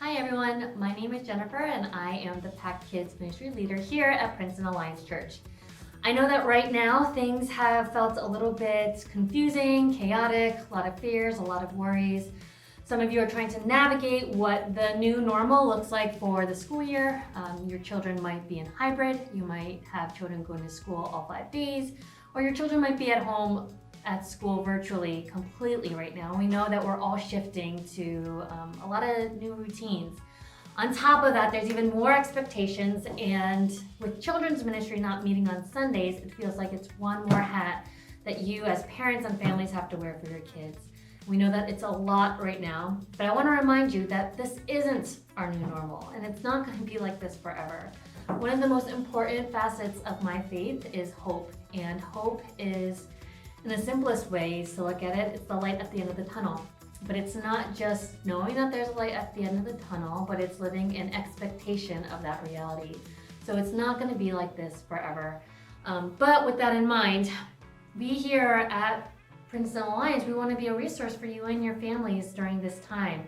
Hi everyone, my name is Jennifer and I am the PAC Kids Ministry Leader here at Princeton Alliance Church. I know that right now things have felt a little bit confusing, chaotic, a lot of fears, a lot of worries. Some of you are trying to navigate what the new normal looks like for the school year. Your children might be in hybrid, you might have children going to school all 5 days, or your children might be at home at school virtually completely right now. We know that we're all shifting to a lot of new routines. On top of that, there's even more expectations, and with children's ministry not meeting on Sundays, it feels like it's one more hat that you as parents and families have to wear for your kids. We know that it's a lot right now, but I want to remind you that this isn't our new normal, and it's not going to be like this forever. One of the most important facets of my faith is hope, and hope is, in the simplest ways to look at it, it's the light at the end of the tunnel. But it's not just knowing that there's a light at the end of the tunnel, but it's living in expectation of that reality. So it's not going to be like this forever. But with that in mind, we here at Princeton Alliance, we want to be a resource for you and your families during this time.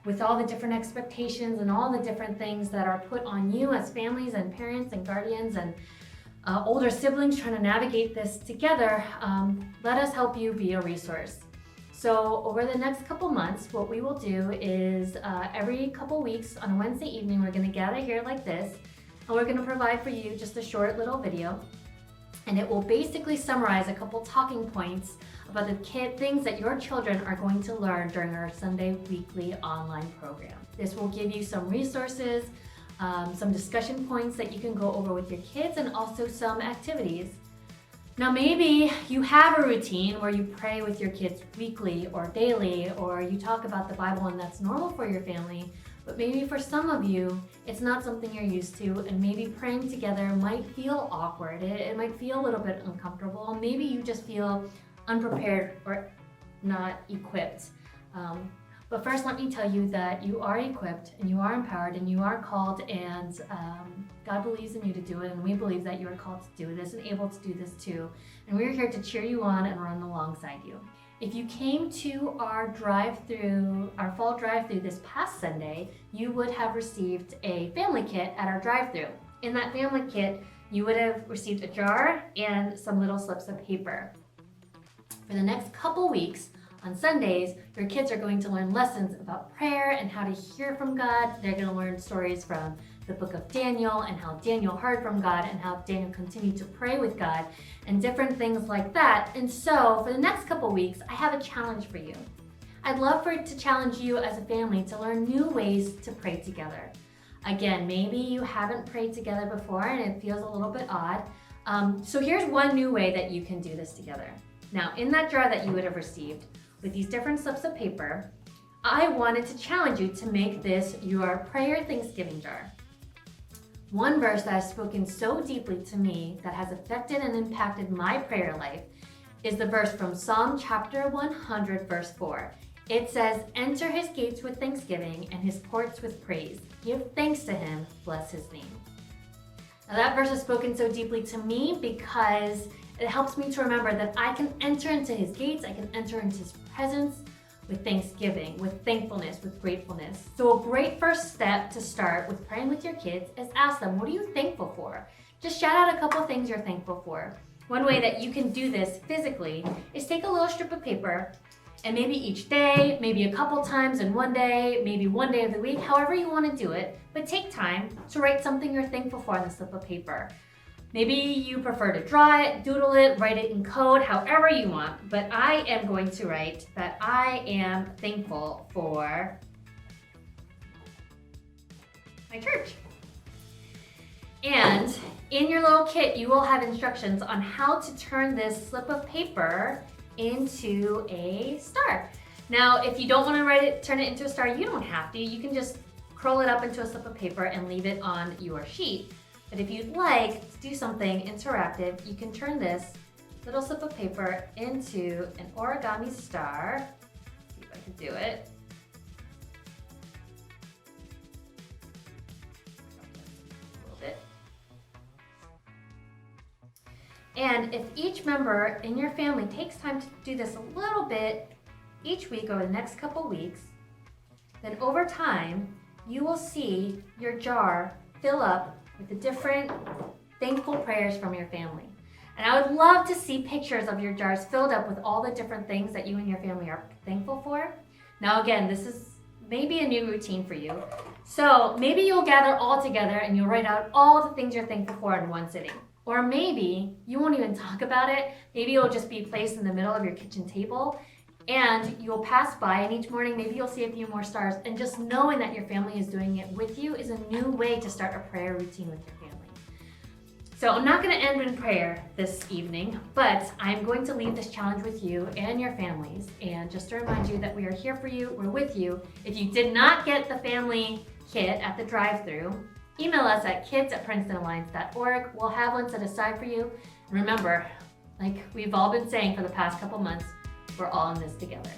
With all the different expectations and all the different things that are put on you as families and parents and guardians and older siblings trying to navigate this together, let us help you be a resource. So over the next couple months, what we will do is every couple weeks on a Wednesday evening, we're going to gather here like this, and we're going to provide for you just a short little video. And it will basically summarize a couple talking points about the things that your children are going to learn during our Sunday weekly online program. This will give you some resources, some discussion points that you can go over with your kids, and also some activities. Now maybe you have a routine where you pray with your kids weekly or daily, or you talk about the Bible and that's normal for your family, but maybe for some of you, it's not something you're used to, and maybe praying together might feel awkward. It might feel a little bit uncomfortable. Maybe you just feel unprepared or not equipped. But first, let me tell you that you are equipped and you are empowered and you are called, and God believes in you to do it, and we believe that you are called to do this and able to do this too. And we're here to cheer you on and run alongside you. If you came to our fall drive-through this past Sunday, you would have received a family kit at our drive-through. In that family kit, you would have received a jar and some little slips of paper. For the next couple weeks, on Sundays, your kids are going to learn lessons about prayer and how to hear from God. They're going to learn stories from the book of Daniel and how Daniel heard from God and how Daniel continued to pray with God and different things like that. And so for the next couple weeks, I have a challenge for you. I'd love to challenge you as a family to learn new ways to pray together. Again, maybe you haven't prayed together before and it feels a little bit odd. So here's one new way that you can do this together. Now, in that jar that you would have received, with these different slips of paper, I wanted to challenge you to make this your prayer Thanksgiving jar. One verse that has spoken so deeply to me that has affected and impacted my prayer life is the verse from Psalm chapter 100, verse 4. It says, "Enter his gates with thanksgiving and his courts with praise. Give thanks to him, bless his name." Now that verse has spoken so deeply to me because it helps me to remember that I can enter into his gates, I can enter into his presence with thanksgiving, with thankfulness, with gratefulness. So a great first step to start with praying with your kids is ask them, what are you thankful for? Just shout out a couple things you're thankful for. One way that you can do this physically is take a little strip of paper, and maybe each day, maybe a couple times in one day, maybe one day of the week, however you want to do it, but take time to write something you're thankful for on the slip of paper. Maybe you prefer to draw it, doodle it, write it in code, however you want, but I am going to write that I am thankful for my church. And in your little kit, you will have instructions on how to turn this slip of paper into a star. Now, if you don't want to turn it into a star, you don't have to. You can just curl it up into a slip of paper and leave it on your sheet. But if you'd like to do something interactive, you can turn this little slip of paper into an origami star. See if I can do it. A little bit. And if each member in your family takes time to do this a little bit each week over the next couple weeks, then over time, you will see your jar fill up with the different thankful prayers from your family. And I would love to see pictures of your jars filled up with all the different things that you and your family are thankful for. Now again, this is maybe a new routine for you. So maybe you'll gather all together and you'll write out all the things you're thankful for in one sitting. Or maybe you won't even talk about it. Maybe it'll just be placed in the middle of your kitchen table and you'll pass by, and each morning maybe you'll see a few more stars. And just knowing that your family is doing it with you is a new way to start a prayer routine with your family. So I'm not going to end in prayer this evening, but I'm going to leave this challenge with you and your families. And just to remind you that we are here for you, we're with you. If you did not get the family kit at the drive-thru, email us at kids@princetonalliance.org. We'll have one set aside for you. And remember, like we've all been saying for the past couple months, we're all in this together.